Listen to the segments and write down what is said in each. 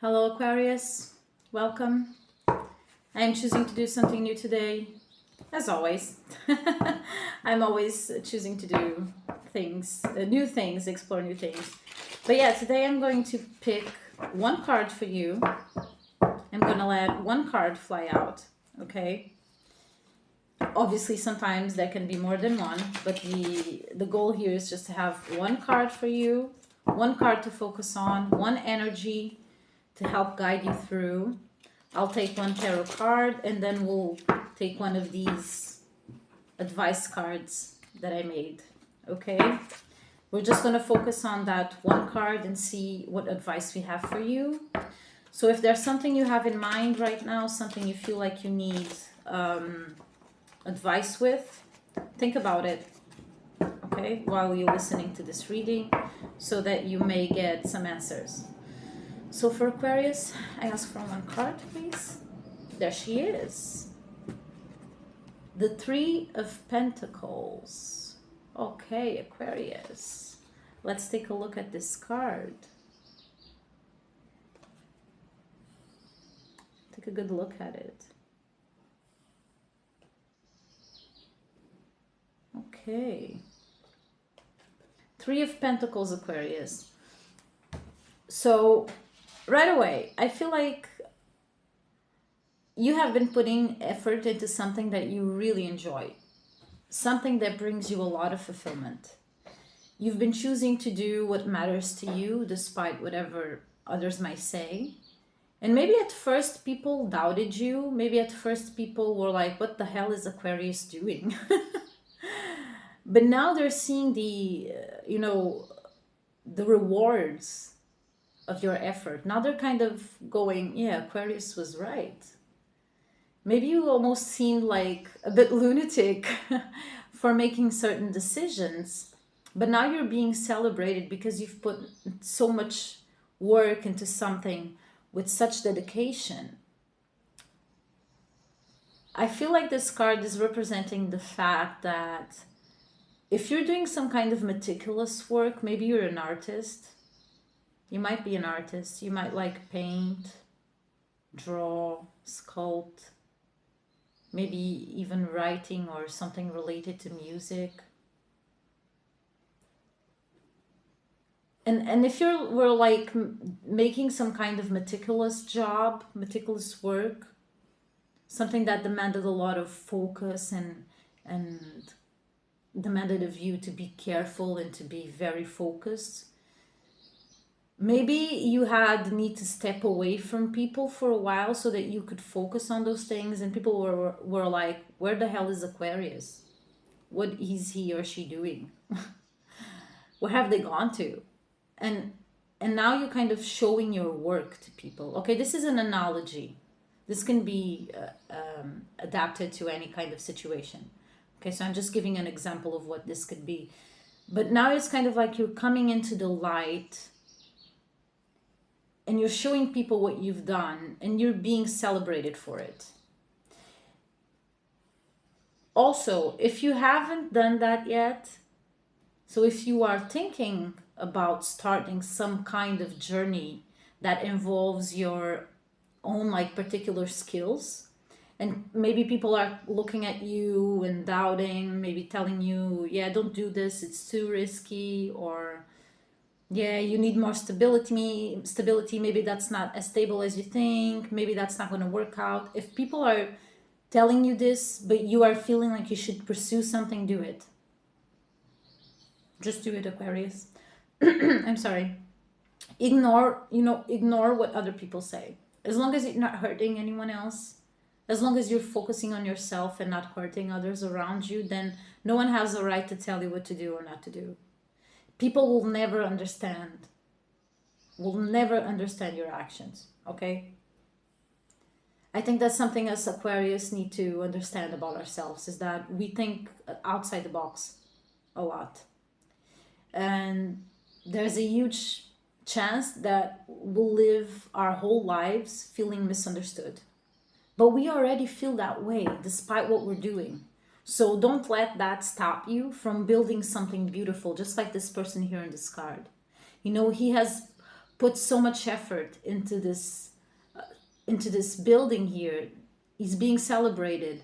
Hello Aquarius, welcome. I am choosing to do something new today, as always. I'm always choosing to do things, new things, explore new things. But yeah, today I'm going to pick one card for you. I'm going to let one card fly out, okay? Obviously, sometimes there can be more than one, but the goal here is just to have one card for you, one card to focus on, one energy to help guide you through. I'll take one tarot card and then we'll take one of these advice cards that I made, okay? We're just going to focus on that one card and see what advice we have for you. So if there's something you have in mind right now, something you feel like you need advice with, think about it, okay, while you're listening to this reading so that you may get some answers. So for Aquarius, I ask for one card, please. There she is. The Three of Pentacles. Okay, Aquarius. Let's take a look at this card. Take a good look at it. Okay. Three of Pentacles, Aquarius. So right away, I feel like you have been putting effort into something that you really enjoy, something that brings you a lot of fulfillment. You've been choosing to do what matters to you despite whatever others might say. And maybe at first people doubted you. Maybe at first people were like, what the hell is Aquarius doing? But now they're seeing the rewards of your effort. Now they're kind of going, yeah, Aquarius was right. Maybe you almost seemed like a bit lunatic for making certain decisions, but now you're being celebrated because you've put so much work into something with such dedication. I feel like this card is representing the fact that if you're doing some kind of meticulous work, maybe you're an artist. You might be an artist. You might like paint, draw, sculpt, maybe even writing or something related to music. And if you were like making some kind of meticulous job, meticulous work, something that demanded a lot of focus and demanded of you to be careful and to be very focused, maybe you had need to step away from people for a while so that you could focus on those things, and people were like, where the hell is Aquarius? What is he or she doing? Where have they gone to? And now you're kind of showing your work to people. Okay, this is an analogy. This can be adapted to any kind of situation. Okay, so I'm just giving an example of what this could be. But now it's kind of like you're coming into the light and you're showing people what you've done and you're being celebrated for it. Also, if you haven't done that yet, so if you are thinking about starting some kind of journey that involves your own like particular skills, and maybe people are looking at you and doubting, maybe telling you, yeah, don't do this, it's too risky, or yeah, you need more stability, maybe that's not as stable as you think, maybe that's not going to work out. If people are telling you this, but you are feeling like you should pursue something, do it. Just do it, Aquarius. I'm sorry. Ignore what other people say. As long as you're not hurting anyone else, as long as you're focusing on yourself and not hurting others around you, then no one has the right to tell you what to do or not to do. People will never understand your actions, okay? I think that's something us Aquarius need to understand about ourselves, is that we think outside the box a lot. And there's a huge chance that we'll live our whole lives feeling misunderstood. But we already feel that way despite what we're doing. So don't let that stop you from building something beautiful, just like this person here in this card. You know, he has put so much effort into this building here. He's being celebrated.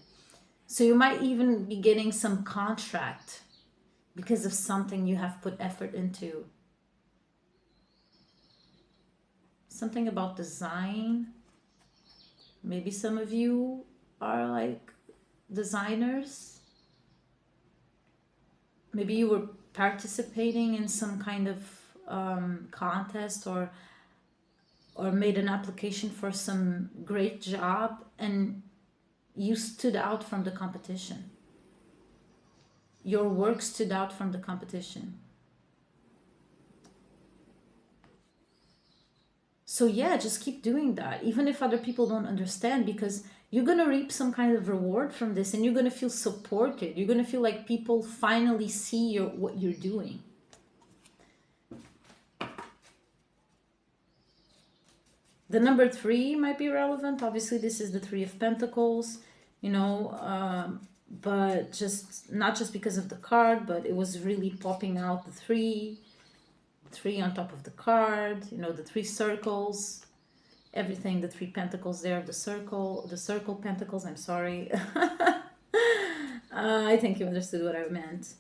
So you might even be getting some contract because of something you have put effort into. Something about design. Maybe some of you are like designers. Maybe you were participating in some kind of contest or made an application for some great job and you stood out from the competition. Your work stood out from the competition. So yeah, just keep doing that, even if other people don't understand, because you're going to reap some kind of reward from this and you're going to feel supported. You're going to feel like people finally see what you're doing. The number 3 might be relevant. Obviously, this is the 3 of Pentacles, you know, but just not just because of the card, but it was really popping out the 3 on top of the card, you know, the 3 circles, everything, the 3 pentacles there, the circle pentacles, I'm sorry. I think you understood what I meant.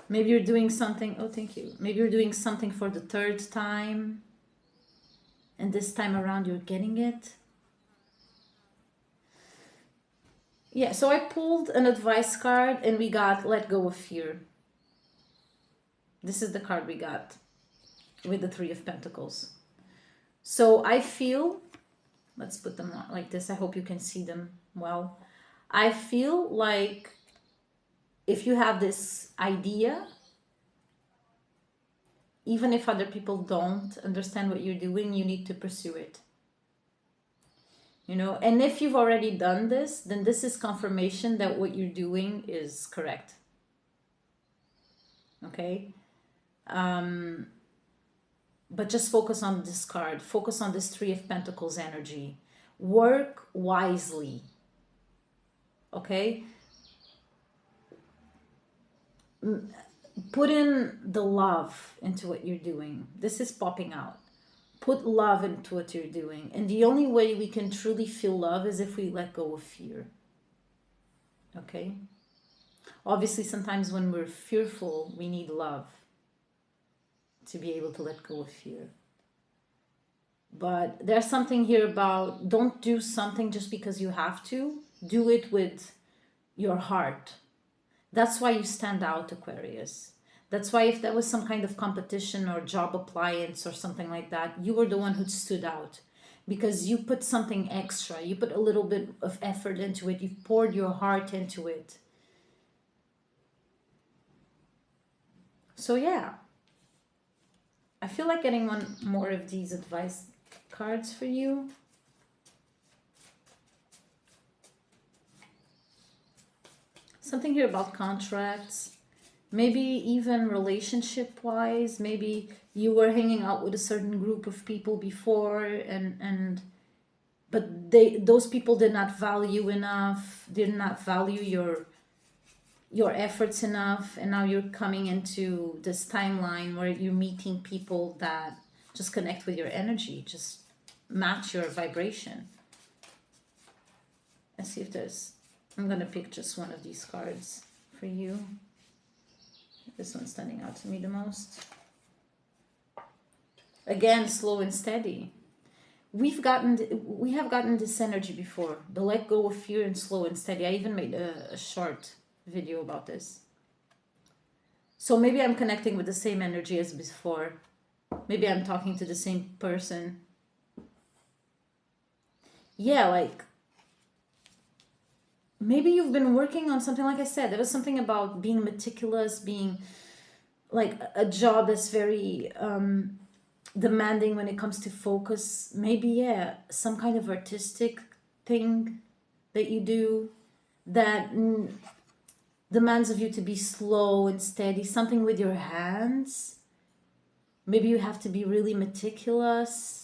Maybe you're doing something, oh, thank you. Maybe you're doing something for the 3rd time, and this time around you're getting it. Yeah, so I pulled an advice card and we got let go of fear. This is the card we got with the 3 of Pentacles. So I feel, let's put them on like this. I hope you can see them well. I feel like if you have this idea, even if other people don't understand what you're doing, you need to pursue it. You know, and if you've already done this, then this is confirmation that what you're doing is correct. Okay? But just focus on this card. Focus on this 3 of Pentacles energy. Work wisely. Okay? Put in the love into what you're doing. This is popping out. Put love into what you're doing. And the only way we can truly feel love is if we let go of fear. Okay? Obviously, sometimes when we're fearful, we need love to be able to let go of fear. But there's something here about don't do something just because you have to. Do it with your heart. That's why you stand out, Aquarius. That's why if there was some kind of competition or job appliance or something like that, you were the one who stood out because you put something extra. You put a little bit of effort into it. You poured your heart into it. So yeah, I feel like getting one more of these advice cards for you. Something here about contracts. Maybe even relationship-wise, maybe you were hanging out with a certain group of people before, but those people did not value enough, did not value your efforts enough, and now you're coming into this timeline where you're meeting people that just connect with your energy, just match your vibration. Let's see if there's, I'm gonna pick just one of these cards for you. This one's standing out to me the most. Again, slow and steady. We have gotten this energy before. The let go of fear and slow and steady. I even made a short video about this. So maybe I'm connecting with the same energy as before. Maybe I'm talking to the same person. Yeah, like maybe you've been working on something, like I said, there was something about being meticulous, being like a job that's very demanding when it comes to focus. Maybe, yeah, some kind of artistic thing that you do that demands of you to be slow and steady, something with your hands. Maybe you have to be really meticulous.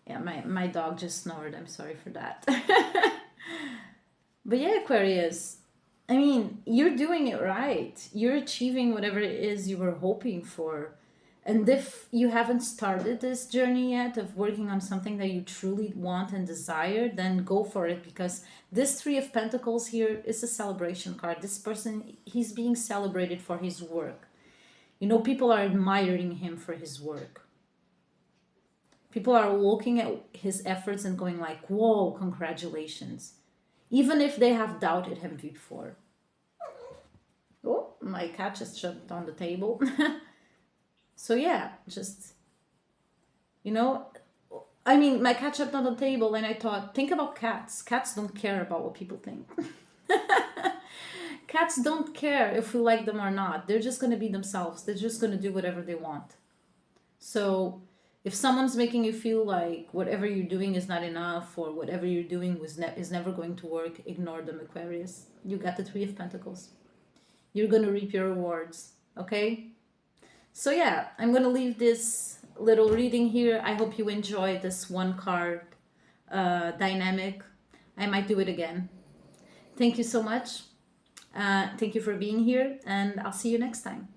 Yeah, my dog just snored. I'm sorry for that. But yeah, Aquarius. I mean, you're doing it right. You're achieving whatever it is you were hoping for. And if you haven't started this journey yet of working on something that you truly want and desire, then go for it, because this Three of Pentacles here is a celebration card. This person, he's being celebrated for his work. You know, people are admiring him for his work. People are looking at his efforts and going like, whoa, congratulations. Even if they have doubted him before. Oh, my cat just jumped on the table. So yeah, just, you know, I mean, my cat jumped on the table and I thought, think about cats. Cats don't care about what people think. Cats don't care if we like them or not. They're just going to be themselves. They're just going to do whatever they want. So if someone's making you feel like whatever you're doing is not enough, or whatever you're doing is never going to work, ignore them, Aquarius. You got the Three of Pentacles. You're going to reap your rewards, okay? So yeah, I'm going to leave this little reading here. I hope you enjoyed this one card dynamic. I might do it again. Thank you so much. Thank you for being here, and I'll see you next time.